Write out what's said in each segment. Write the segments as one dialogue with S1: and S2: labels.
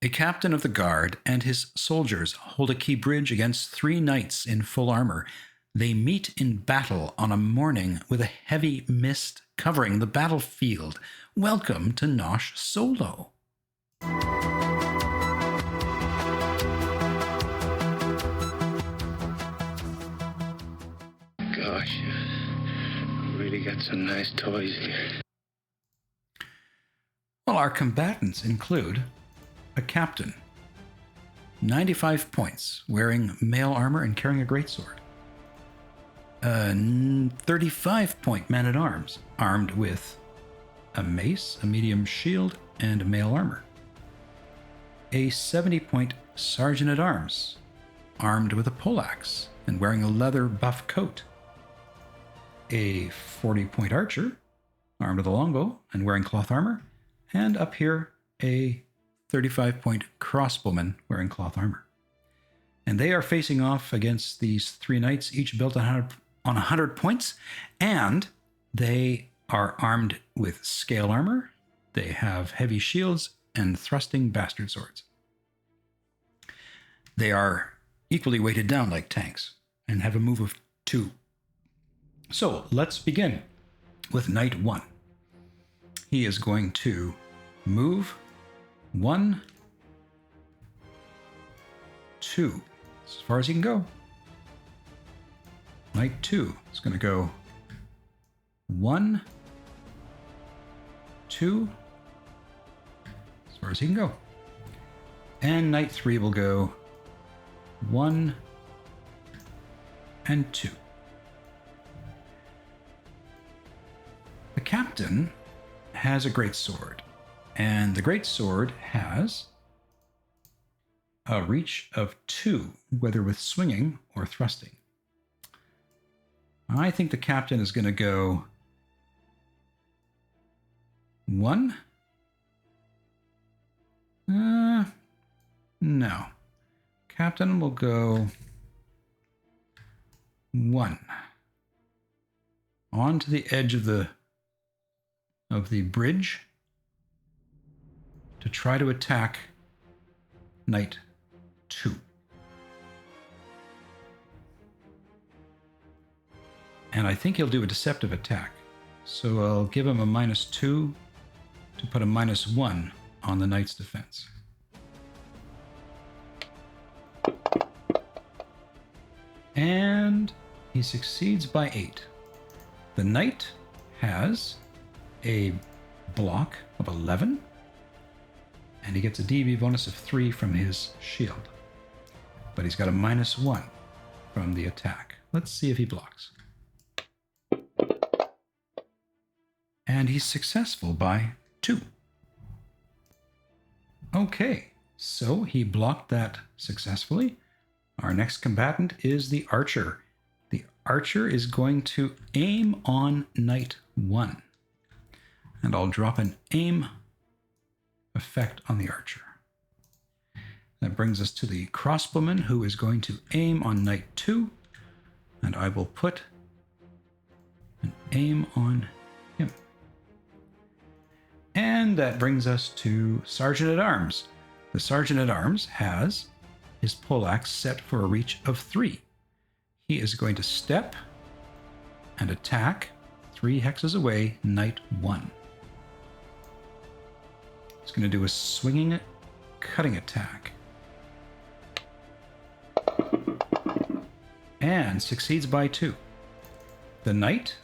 S1: A captain of the guard and his soldiers hold a key bridge against 3 knights in full armor. They meet in battle on a morning with a heavy mist covering the battlefield. Welcome to Nosh Solo.
S2: Gosh, really got some nice toys here.
S1: Well, our combatants include a captain, 95 points, wearing mail armor and carrying a greatsword. A 35-point man-at-arms, armed with a mace, a medium shield, and mail armor. A 70-point sergeant-at-arms, armed with a poleaxe and wearing a leather buff coat. A 40-point archer, armed with a longbow and wearing cloth armor. And up here, a 35-point crossbowman wearing cloth armor. And they are facing off against these 3 knights, each built on 100 points. And they are armed with scale armor. They have heavy shields and thrusting bastard swords. They are equally weighted down like tanks and have a move of 2. So let's begin with Knight 1. He is going to move 1, 2, as far as he can go. Knight 2 is going to go 1, 2, as far as he can go. And Knight 3 will go 1 and 2. The captain has a great sword, and the great sword has a reach of 2, whether with swinging or thrusting. I think the captain is going to go 1. No. Captain will go 1. Onto the edge of the bridge to try to attack Knight 2. And I think he'll do a deceptive attack. So I'll give him a -2 to put a -1 on the knight's defense. And he succeeds by 8. The knight has a block of 11, and he gets a DV bonus of 3 from his shield. But he's got a -1 from the attack. Let's see if he blocks. And he's successful by 2. Okay, so he blocked that successfully. Our next combatant is the archer. The archer is going to aim on Knight 1. And I'll drop an aim effect on the archer. That brings us to the crossbowman, who is going to aim on Knight 2. And I will put an aim on him. And that brings us to sergeant-at-arms. The sergeant-at-arms has his poleaxe set for a reach of 3. He is going to step and attack 3 hexes away, Knight 1. He's going to do a swinging, cutting attack. And succeeds by 2. The knight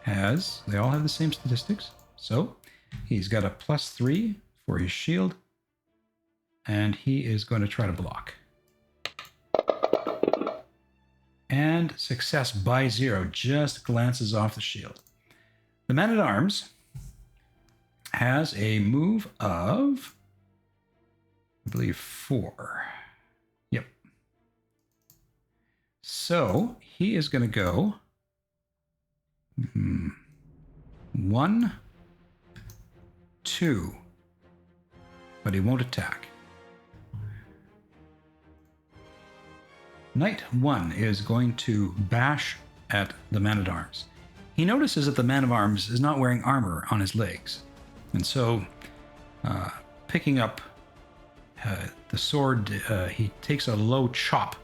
S1: has, they all have the same statistics, so he's got a +3 for his shield, and he is going to try to block. And success by 0, just glances off the shield. The man-at-arms has a move of, I believe, 4. Yep. So he is going to go 1, 2, but he won't attack. Knight 1 is going to bash at the man-at-arms. He notices that the man-at-arms is not wearing armor on his legs, and so picking up the sword, he takes a low chop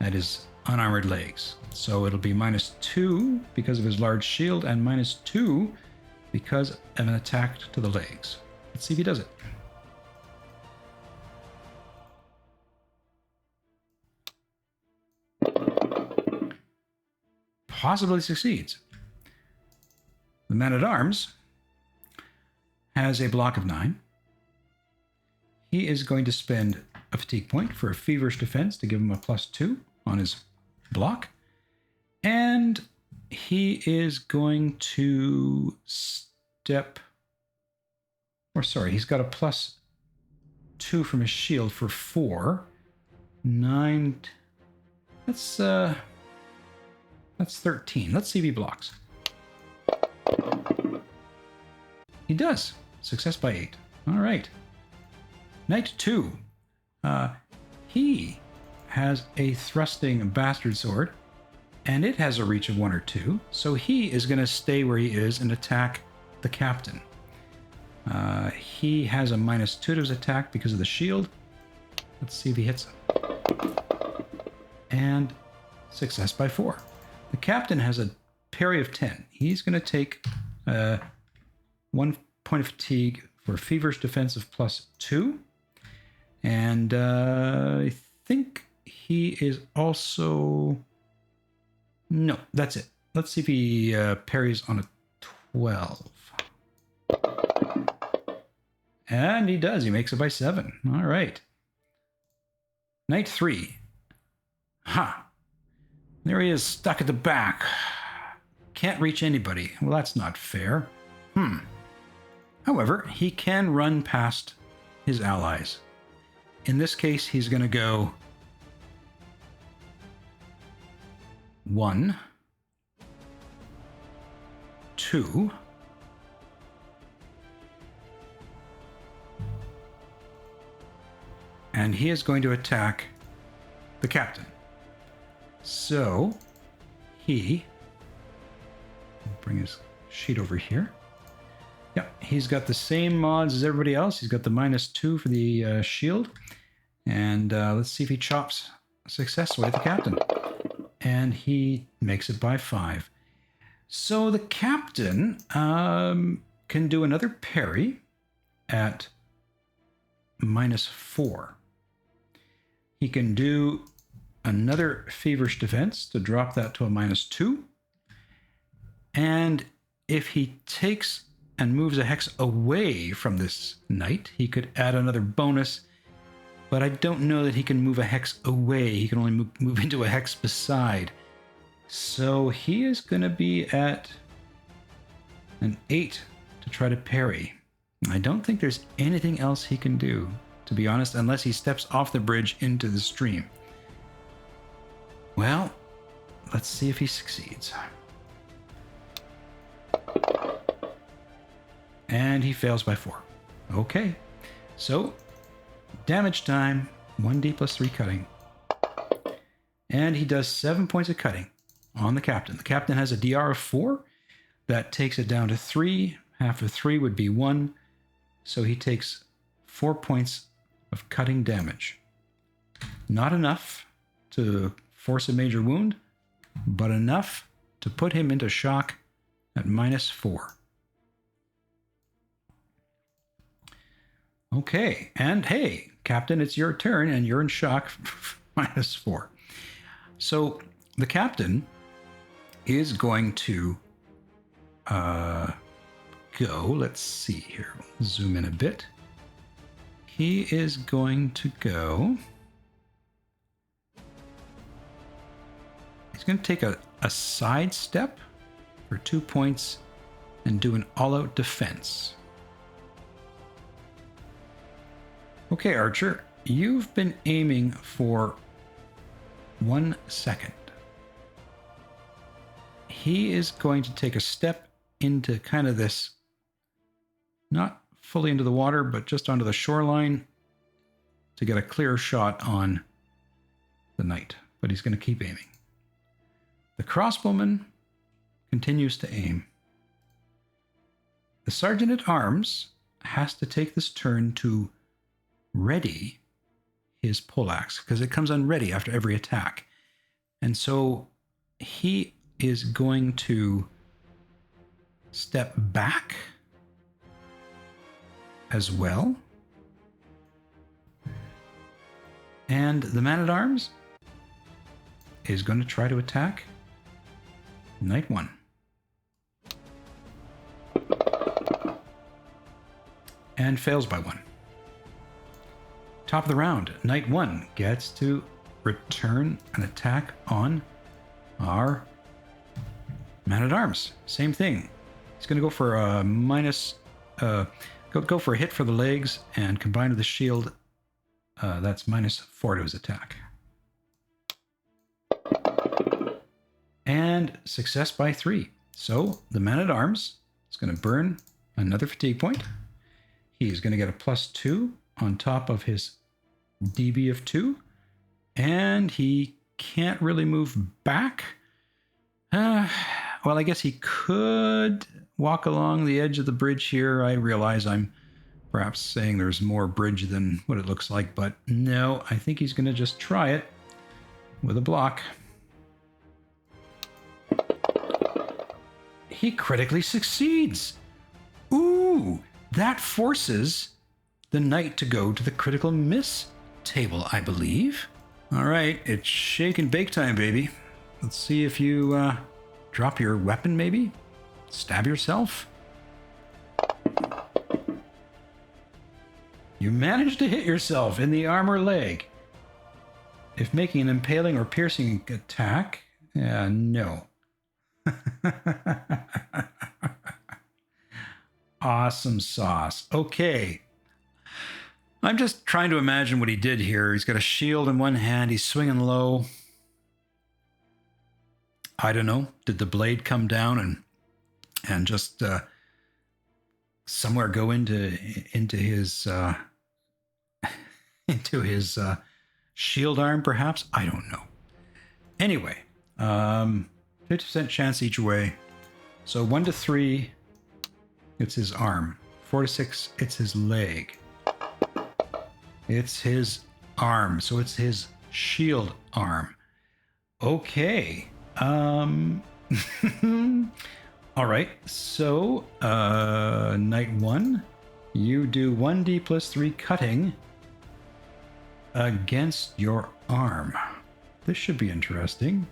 S1: at his unarmored legs. So it'll be -2 because of his large shield and -2 because of an attack to the legs. Let's see if he does it. Possibly succeeds. The man-at-arms has a block of 9. He is going to spend a fatigue point for a feverish defense to give him a +2 on his block. And he is going to step... Or sorry, he's got a +2 from his shield for 4. 9... That's 13. Let's see if he blocks. He does. Success by 8. All right. Knight 2. He has a thrusting bastard sword, and it has a reach of 1 or 2, so he is going to stay where he is and attack the captain. He has a -2 to his attack because of the shield. Let's see if he hits him. And success by 4. The captain has a parry of 10. He's going to take 1 point of fatigue for feverish defense of +2. And I think he is also... No, that's it. Let's see if he parries on a 12. And he does. He makes it by 7. All right. Knight 3. Ha! There he is, stuck at the back. Can't reach anybody. Well, that's not fair. However, he can run past his allies. In this case, he's going to go 1, 2, and he is going to attack the captain. So he... bring his sheet over here. Yep, he's got the same mods as everybody else. He's got the -2 for the shield. And let's see if he chops successfully at the captain. And he makes it by 5. So the captain can do another parry at -4. He can do another feverish defense to drop that to a -2. And if he takes and moves a hex away from this knight, he could add another bonus. But I don't know that he can move a hex away. He can only move into a hex beside. So he is going to be at an 8 to try to parry. I don't think there's anything else he can do, to be honest, unless he steps off the bridge into the stream. Well, let's see if he succeeds. And he fails by 4. Okay, so damage time, 1d + 3 cutting. And he does 7 points of cutting on the captain. The captain has a DR of 4. That takes it down to 3. Half of 3 would be 1. So he takes 4 points of cutting damage. Not enough to force a major wound, but enough to put him into shock at -4. Okay, and hey, Captain, it's your turn, and you're in shock -4. So the captain is going to go, let's see here, zoom in a bit. He is going to go, he's going to take a side step for 2 points and do an all-out defense. Okay, Archer, you've been aiming for 1 second. He is going to take a step into kind of this, not fully into the water, but just onto the shoreline to get a clear shot on the knight. But he's going to keep aiming. The crossbowman continues to aim. The sergeant at arms has to take this turn to ready his poleaxe because it comes unready after every attack. And so he is going to step back as well. And the man-at-arms is going to try to attack Knight 1. And fails by 1. Top of the round, Knight 1 gets to return an attack on our man-at-arms. Same thing. He's going to go for a go for a hit for the legs and combine with the shield. That's -4 to his attack. And success by 3. So the man-at-arms is going to burn another fatigue point. He's going to get a +2 on top of his DB of 2. And he can't really move back. Well, I guess he could walk along the edge of the bridge here. I realize I'm perhaps saying there's more bridge than what it looks like, but no, I think he's going to just try it with a block. He critically succeeds. Ooh, that forces the knight to go to the critical miss table, I believe. All right, it's shake and bake time, baby. Let's see if you drop your weapon, maybe? Stab yourself? You managed to hit yourself in the arm or leg. If making an impaling or piercing attack, no. Awesome sauce. Okay. I'm just trying to imagine what he did here. He's got a shield in one hand. He's swinging low. I don't know. Did the blade come down and just somewhere go into his into his shield arm, perhaps? I don't know. Anyway, 50% chance each way. So 1 to 3, it's his arm. 4 to 6, it's his leg. It's his arm, so it's his shield arm. Okay. All right. So, Knight 1, you do 1d plus 3 cutting against your arm. This should be interesting.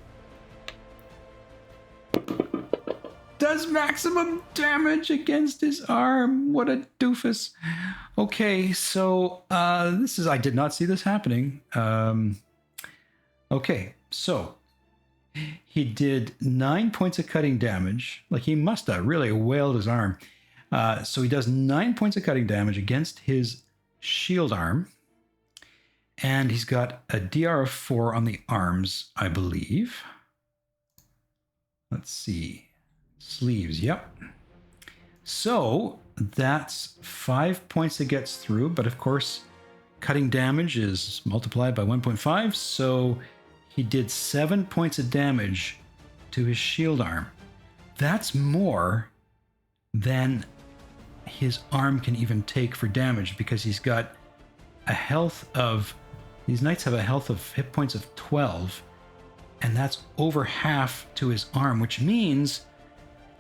S1: Does maximum damage against his arm. What a doofus. Okay, so I did not see this happening. Okay, so he did 9 points of cutting damage. Like, he must have really wailed his arm. So he does 9 points of cutting damage against his shield arm. And he's got a DR of 4 on the arms, I believe. Let's see. Sleeves, yep. So that's 5 points that gets through, but of course, cutting damage is multiplied by 1.5, so he did 7 points of damage to his shield arm. That's more than his arm can even take for damage, because he's got a health of... These knights have a health of hit points of 12, and that's over half to his arm, which means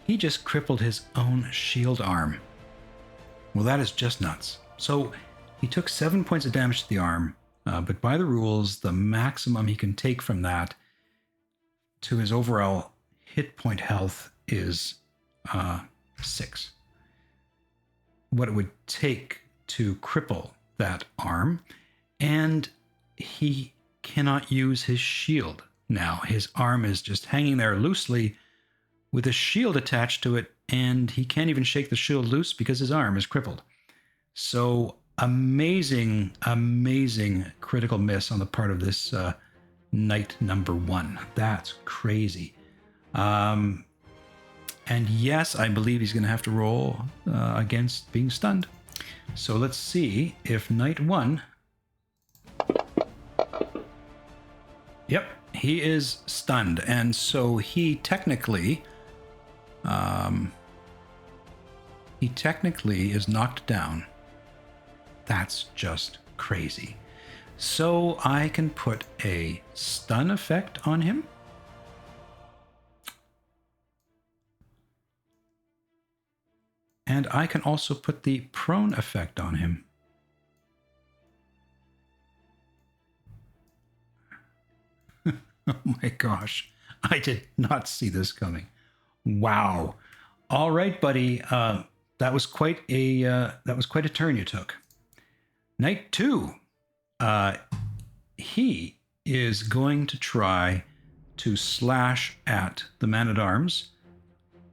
S1: he just crippled his own shield arm. Well, that is just nuts. So he took 7 points of damage to the arm, but by the rules, the maximum he can take from that to his overall hit point health is 6. What it would take to cripple that arm, and he cannot use his shield now. His arm is just hanging there loosely with a shield attached to it, and he can't even shake the shield loose because his arm is crippled. So amazing, amazing critical miss on the part of this knight number 1. That's crazy. And yes, I believe he's going to have to roll against being stunned. So let's see if knight 1... Yep, he is stunned, and so he technically is knocked down. That's just crazy. So I can put a stun effect on him. And I can also put the prone effect on him. Oh my gosh. I did not see this coming. Wow. All right, buddy. That was quite a turn you took. Knight 2. He is going to try to slash at the man-at-arms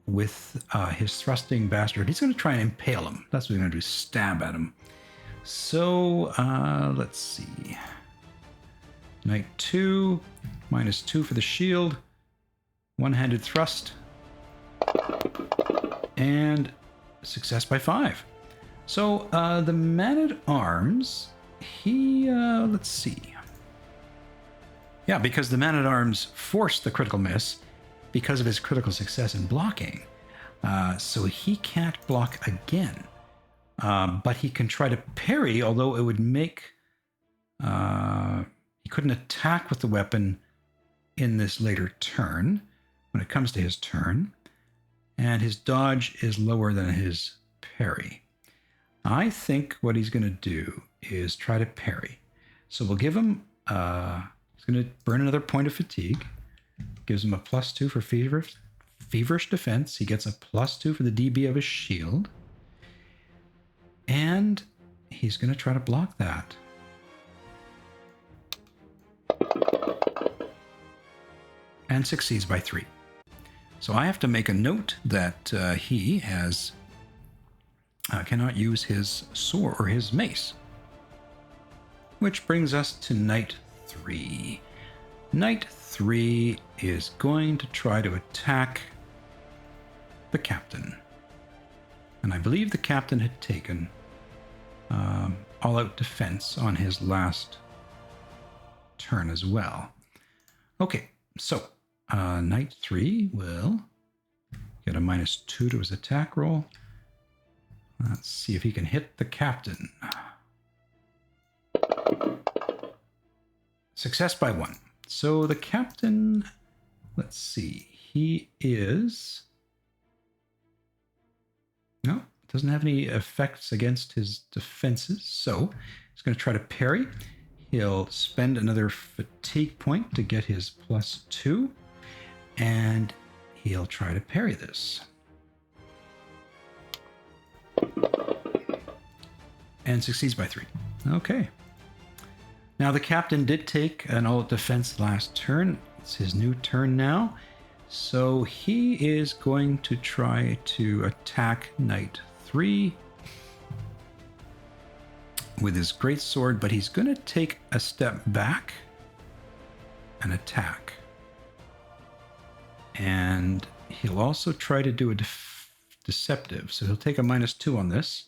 S1: with his thrusting bastard. He's going to try and impale him. That's what he's going to do, stab at him. So, let's see. Knight 2, -2 for the shield. One-handed thrust. And success by 5. So, the man-at-arms, he, let's see. Yeah, because the man-at-arms forced the critical miss because of his critical success in blocking. So he can't block again. But he can try to parry, although it would make... he couldn't attack with the weapon in this later turn, when it comes to his turn. And his dodge is lower than his parry. I think what he's going to do is try to parry. So we'll give him... he's going to burn another point of fatigue. Gives him a +2 for feverish defense. He gets a +2 for the DB of his shield. And he's going to try to block that. And succeeds by 3. So I have to make a note that he has cannot use his sword or his mace. Which brings us to Knight 3. Knight 3 is going to try to attack the captain. And I believe the captain had taken all-out defense on his last turn as well. Okay, so Knight 3 will get a -2 to his attack roll. Let's see if he can hit the captain. Success by 1. So the captain, let's see, he is... No, doesn't have any effects against his defenses, so he's going to try to parry. He'll spend another fatigue point to get his +2, and he'll try to parry this. And succeeds by 3. Okay. Now the captain did take an all defense last turn. It's his new turn now. So he is going to try to attack Knight 3 with his greatsword, but he's going to take a step back and attack. And he'll also try to do a deceptive. So he'll take a -2 on this.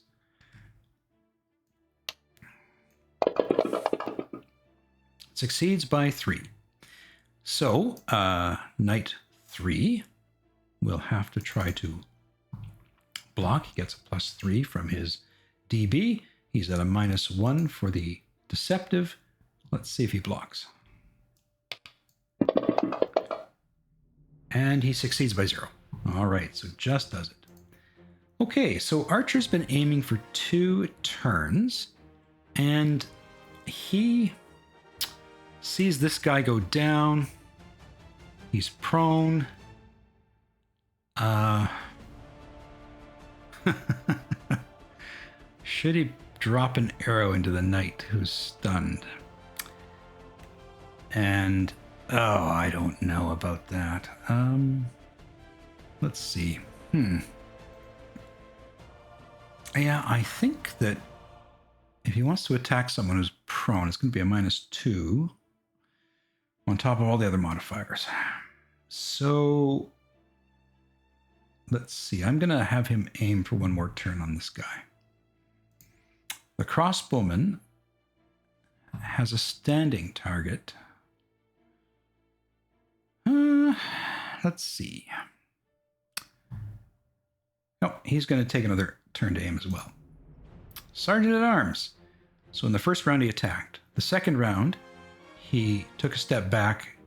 S1: Succeeds by 3. So, Knight 3 will have to try to block. He gets a +3 from his DB. He's at a -1 for the deceptive. Let's see if he blocks. And he succeeds by 0. All right, so just does it. Okay, so Archer's been aiming for 2 turns, and he sees this guy go down. He's prone. Should he drop an arrow into the knight who's stunned? And, oh, I don't know about that. Let's see. Yeah, I think that if he wants to attack someone who's prone, it's going to be a -2 on top of all the other modifiers. So, let's see. I'm going to have him aim for 1 more turn on this guy. The crossbowman has a standing target. Let's see. No, he's going to take another turn to aim as well. Sergeant at Arms. So in the first round, he attacked. The second round, he took a step back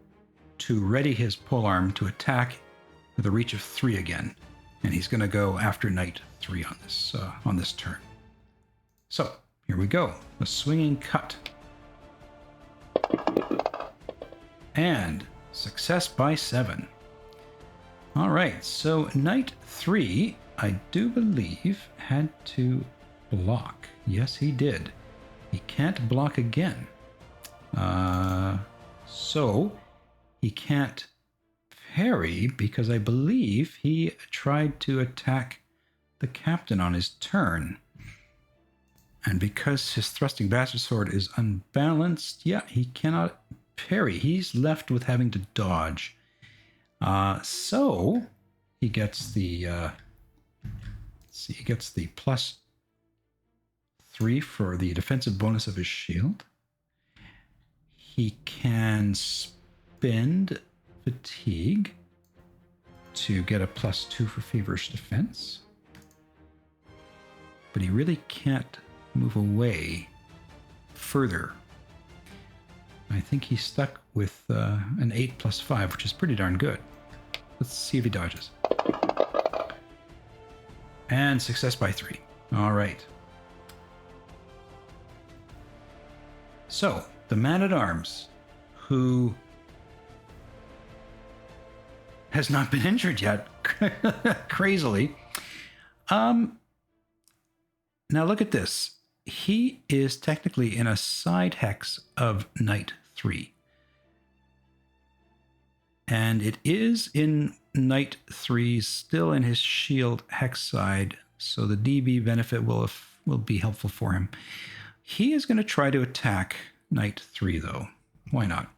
S1: to ready his polearm to attack with a reach of 3 again. And he's going to go after knight 3 on this turn. So here we go. A swinging cut. And success by 7. All right, so knight 3, I do believe, had to block. Yes, he did. He can't block again. So he can't parry because I believe he tried to attack the captain on his turn. And because his thrusting bastard sword is unbalanced, yeah, he cannot parry. He's left with having to dodge. So he gets the he gets the +3 for the defensive bonus of his shield. He can spend fatigue to get a +2 for feverish defense. But he really can't move away further. I think he's stuck with an 8 + 5, which is pretty darn good. Let's see if he dodges. And success by 3. All right. So, the man-at-arms, who has not been injured yet, crazily. Now look at this. He is technically in a side hex of knight 3. And it is in knight 3, still in his shield hex side, so the DB benefit will be helpful for him. He is going to try to attack knight 3, though. Why not?